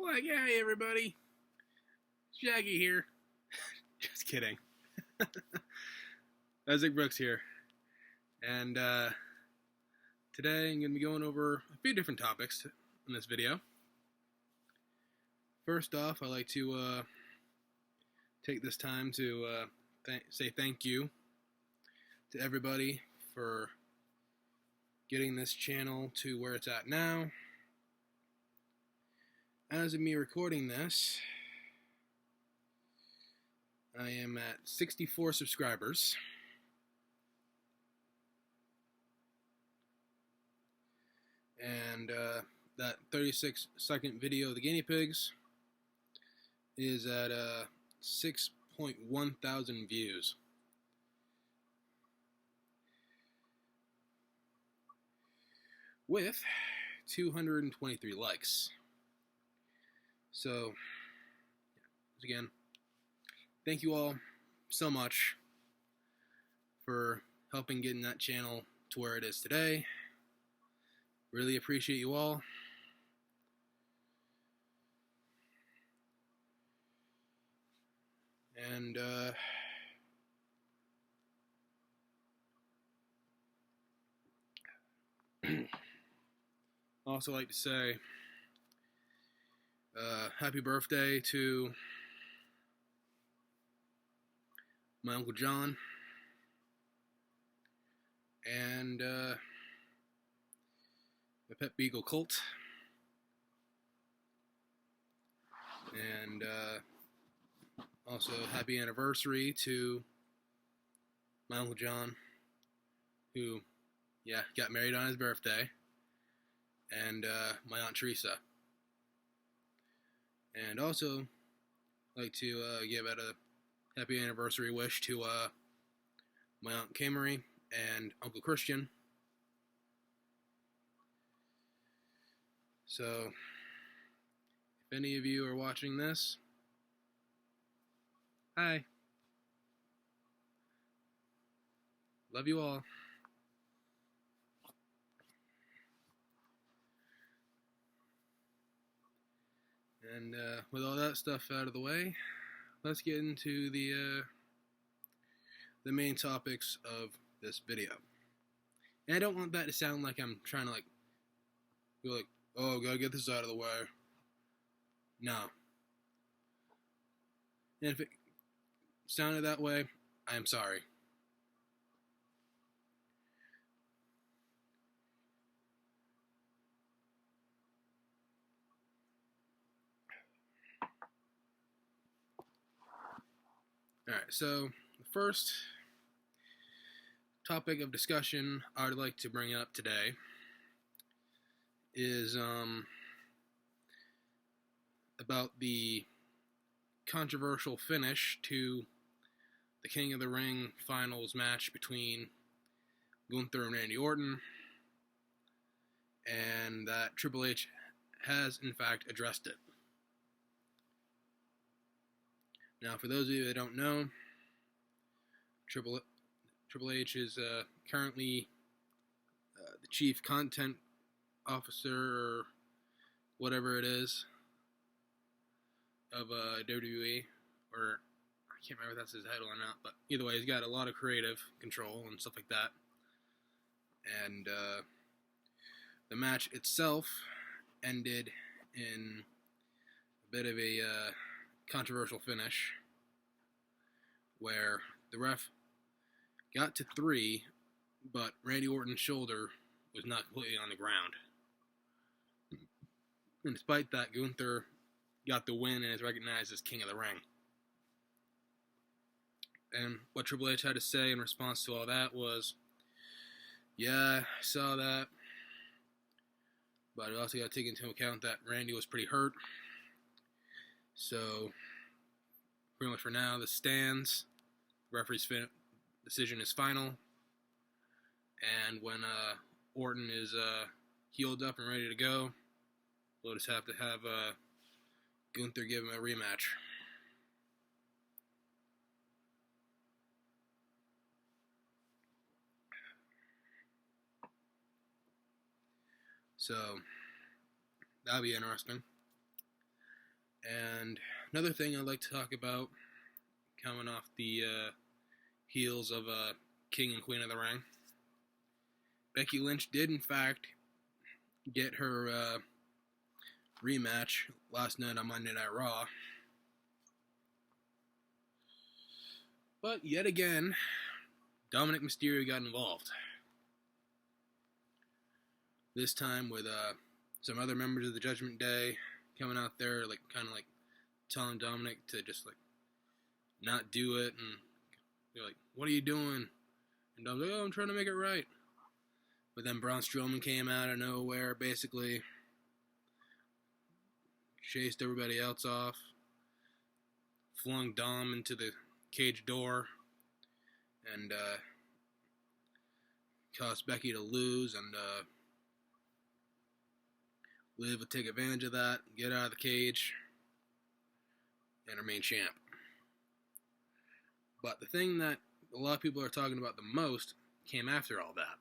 Like, hey everybody, Shaggy here. Just kidding. Isaac Brooks here. And today I'm going to be going over a few different topics in this video. First off, I'd like to take this time to say thank you to everybody for getting this channel to where it's at now. As of me recording this, I am at 64 subscribers. And that 36-second video of the guinea pigs is at 6.1 thousand views. With 223 likes. So, again, thank you all so much for helping getting that channel to where it is today. Really appreciate you all. And also like to say happy birthday to my Uncle John and my pet beagle Colt, and also happy anniversary to my Uncle John, who got married on his birthday, and my Aunt Teresa. And also like to give out a happy anniversary wish to my Aunt Camry and Uncle Christian. So, if any of you are watching this, hi. Love you all. And with all that stuff out of the way, let's get into the main topics of this video. And I don't want that to sound like I'm trying to go oh, gotta get this out of the way. No. And if it sounded that way, I'm sorry. Alright, so the first topic of discussion I would like to bring up today is about the controversial finish to the King of the Ring finals match between Gunther and Randy Orton, and that Triple H has in fact addressed it. Now, for those of you that don't know, Triple H is currently the chief content officer, or whatever it is, of WWE, or I can't remember if that's his title or not, but either way, he's got a lot of creative control and stuff like that. And the match itself ended in a bit of a controversial finish, where the ref got to 3, but Randy Orton's shoulder was not completely on the ground. And despite that, Gunther got the win and is recognized as King of the Ring. And what Triple H had to say in response to all that was, yeah, I saw that, but I also got to take into account that Randy was pretty hurt. So, pretty much for now, this stands. The referee's decision is final. And when Orton is healed up and ready to go, we'll just have to have Gunther give him a rematch. So, that'll be interesting. And another thing I'd like to talk about, coming off the heels of King and Queen of the Ring, Becky Lynch did in fact get her rematch last night on Monday Night Raw. But yet again, Dominic Mysterio got involved. This time with some other members of the Judgment Day coming out there, like kind of like telling Dominic to just like not do it, and they're like, "What are you doing?" And Dominic's like, "Oh, I'm trying to make it right." But then Braun Strowman came out of nowhere, basically chased everybody else off, flung Dom into the cage door, and caused Becky to lose, and Liv would take advantage of that, get out of the cage, and remain champ. But the thing that a lot of people are talking about the most came after all that.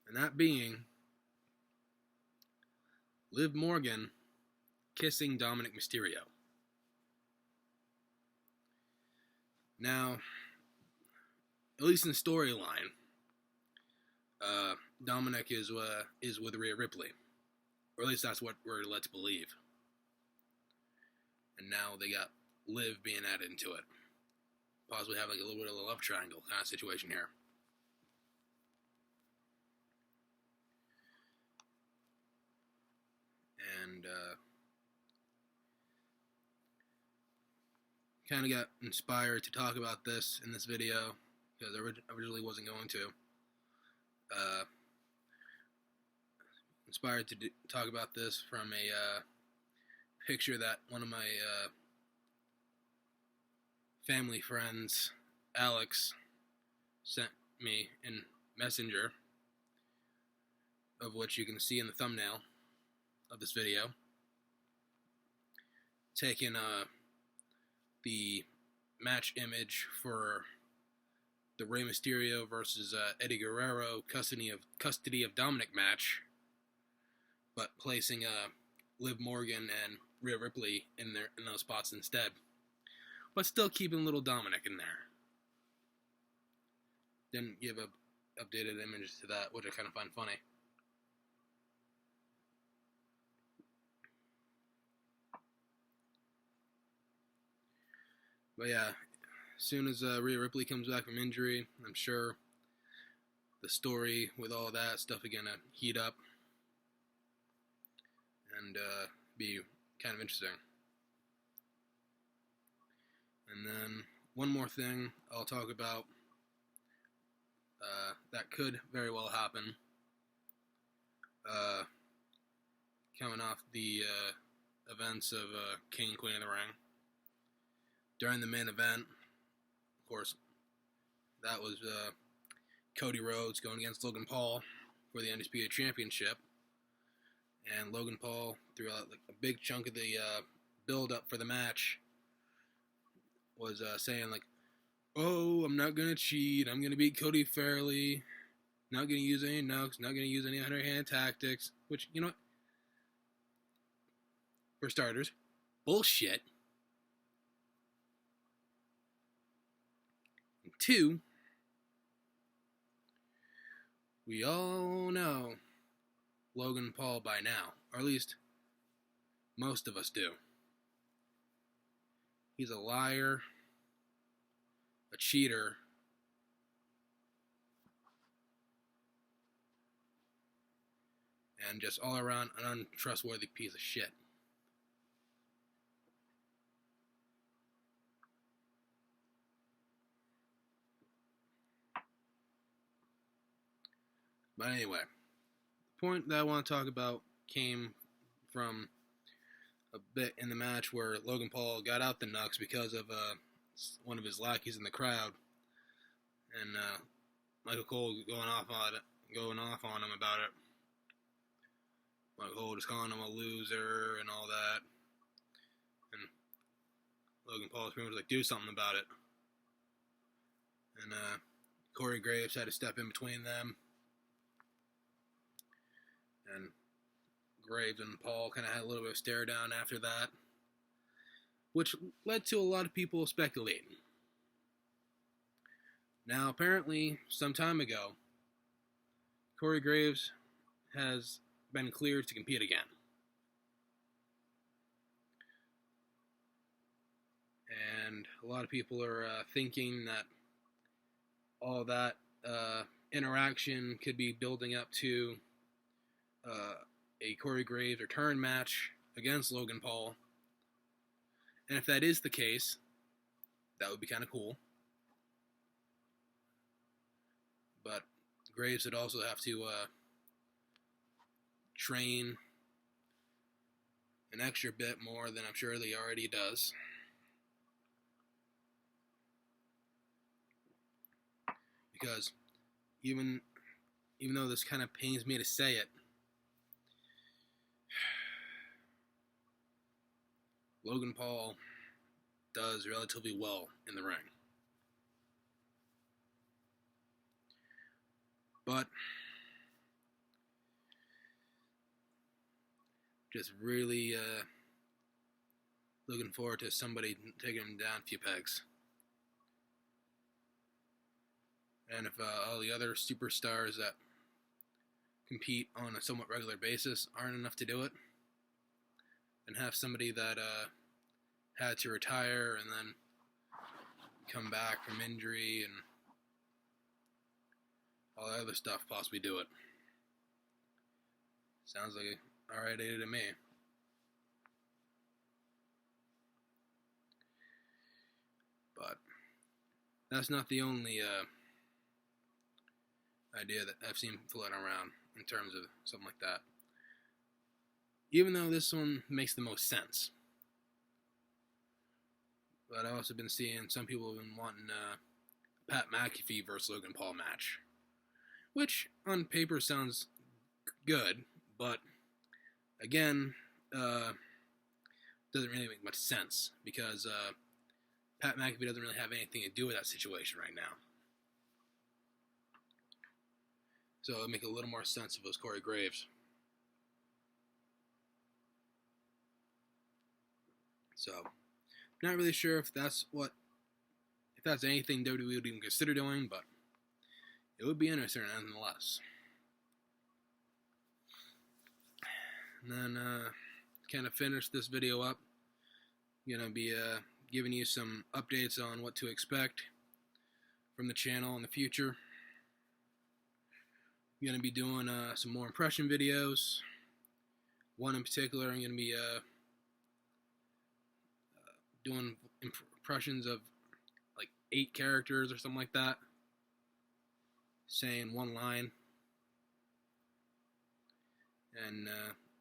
And that being Liv Morgan kissing Dominic Mysterio. Now, at least in the storyline, Dominic is with Rhea Ripley, or at least that's what we're led to believe. And now they got Liv being added into it, possibly have like a little bit of a love triangle kind of situation here. And kind of got inspired to talk about this in this video, because I originally wasn't going to. Inspired to talk about this from a picture that one of my family friends, Alex, sent me in Messenger, of which you can see in the thumbnail of this video, taking the match image for the Rey Mysterio versus Eddie Guerrero custody of Dominic match, but placing Liv Morgan and Rhea Ripley in those spots instead, but still keeping little Dominic in there. Didn't give a updated image to that, which I kind of find funny. But yeah, as soon as Rhea Ripley comes back from injury, I'm sure the story with all that stuff is gonna heat up and be kind of interesting. And then one more thing I'll talk about that could very well happen, coming off the events of King and Queen of the Ring. During the main event, of course, that was Cody Rhodes going against Logan Paul for the Undisputed Championship. And Logan Paul, throughout like a big chunk of the build-up for the match, was saying like, "Oh, I'm not going to cheat. I'm going to beat Cody fairly. Not going to use any nooks. Not going to use any underhand tactics." Which, you know what? For starters, bullshit. And two, we all know Logan Paul by now, or at least most of us do. He's a liar, a cheater, and just all around an untrustworthy piece of shit. But anyway, the point that I want to talk about came from a bit in the match where Logan Paul got out the knucks because of one of his lackeys in the crowd, and Michael Cole going off on him about it. Michael Cole just calling him a loser and all that, and Logan Paul's pretty much like, do something about it. And Corey Graves had to step in between them And Graves and Paul kind of had a little bit of stare down after that, which led to a lot of people speculating. Now, apparently, some time ago, Corey Graves has been cleared to compete again. And a lot of people are thinking that all that interaction could be building up to a Corey Graves return match against Logan Paul. And if that is the case, that would be kind of cool. But Graves would also have to train an extra bit more than I'm sure he already does. Because even though this kind of pains me to say it, Logan Paul does relatively well in the ring. But just really looking forward to somebody taking him down a few pegs. And if all the other superstars that compete on a somewhat regular basis aren't enough to do it, then have somebody that had to retire and then come back from injury and all that other stuff possibly do it. Sounds like an alright idea to me. But that's not the only idea that I've seen floating around in terms of something like that. Even though this one makes the most sense. But I've also been seeing some people have been wanting Pat McAfee versus Logan Paul match. Which, on paper, sounds good, but, again, doesn't really make much sense, because Pat McAfee doesn't really have anything to do with that situation right now. So it would make a little more sense if it was Corey Graves. So, not really sure if that's anything WWE would even consider doing, but it would be interesting nonetheless. And then, kind of finish this video up, I'm going to be giving you some updates on what to expect from the channel in the future. I'm going to be doing some more impression videos. One in particular, I'm going to be doing impressions of like 8 characters or something like that, saying one line, and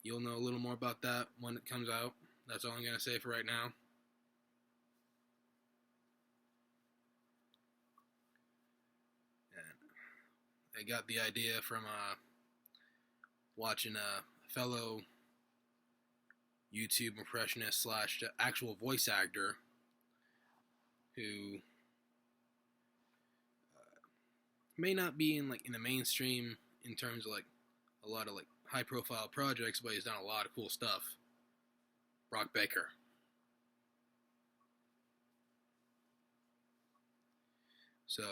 you'll know a little more about that when it comes out. That's all I'm going to say for right now. And I got the idea from watching a fellow YouTube impressionist slash actual voice actor who may not be in the mainstream in terms of like a lot of like high profile projects, but he's done a lot of cool stuff. Brock Baker. So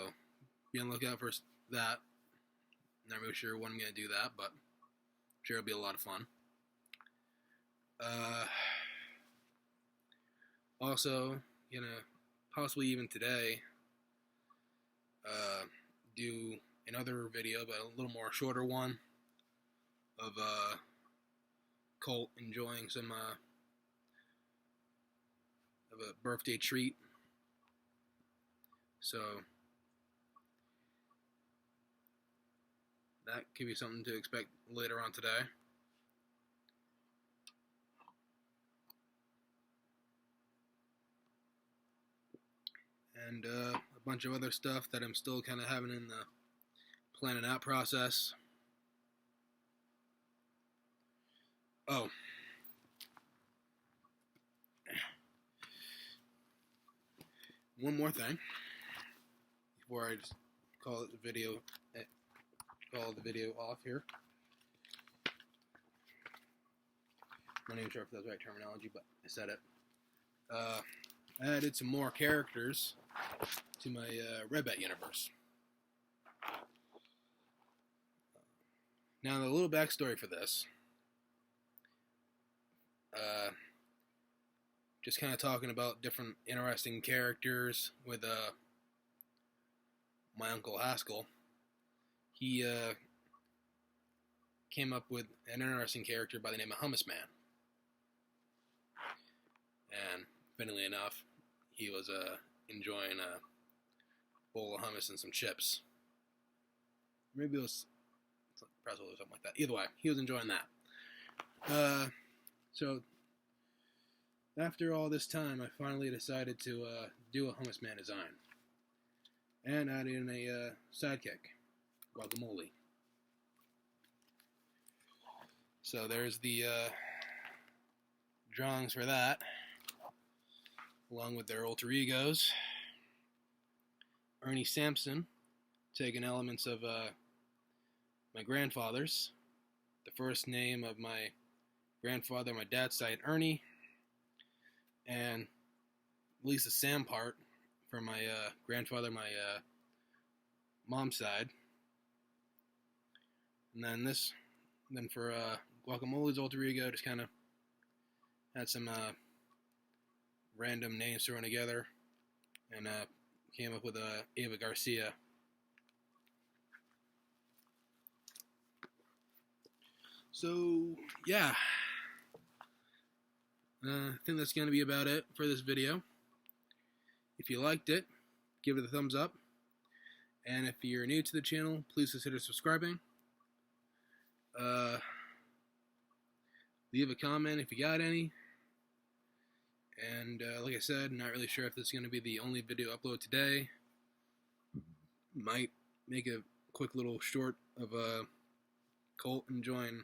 be on the lookout for that. Not really sure when I'm going to do that, but I'm sure it'll be a lot of fun. Also, possibly even today, do another video, but a little more shorter one, of Colt enjoying some of a birthday treat. So that could be something to expect later on today. And a bunch of other stuff that I'm still kind of having in the planning out process. Oh. One more thing before I just call the video off here. I'm not even sure if that's the right terminology, but I said it. I added some more characters to my Red Bat universe. Now, the little backstory for this. Just kind of talking about different interesting characters with my Uncle Haskell. He came up with an interesting character by the name of Hummus Man. And, funnily enough, he was enjoying a bowl of hummus and some chips. Maybe it was pretzel or something like that. Either way, he was enjoying that. So, after all this time, I finally decided to do a Hummus Man design. And add in a sidekick, Guacamole. So there's the drawings for that, along with their alter egos. Ernie Sampson, taking elements of my grandfather's. The first name of my grandfather on my dad's side, Ernie, and at least the Sam part for my grandfather, my mom's side. And then for Guacamole's alter ego, just kind of had some random names thrown together and came up with Ava Garcia. So, yeah. I think that's going to be about it for this video. If you liked it, give it a thumbs up. And if you're new to the channel, please consider subscribing. Leave a comment if you got any. And like I said, not really sure if this is going to be the only video upload today. Might make a quick little short of Colt enjoying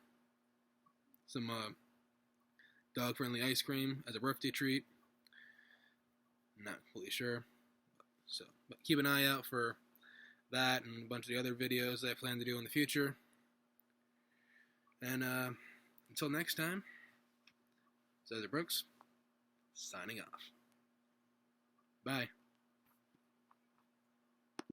some dog-friendly ice cream as a birthday treat. Not completely sure. So, but keep an eye out for that and a bunch of the other videos that I plan to do in the future. And until next time, Cesar Brooks, signing off. Bye.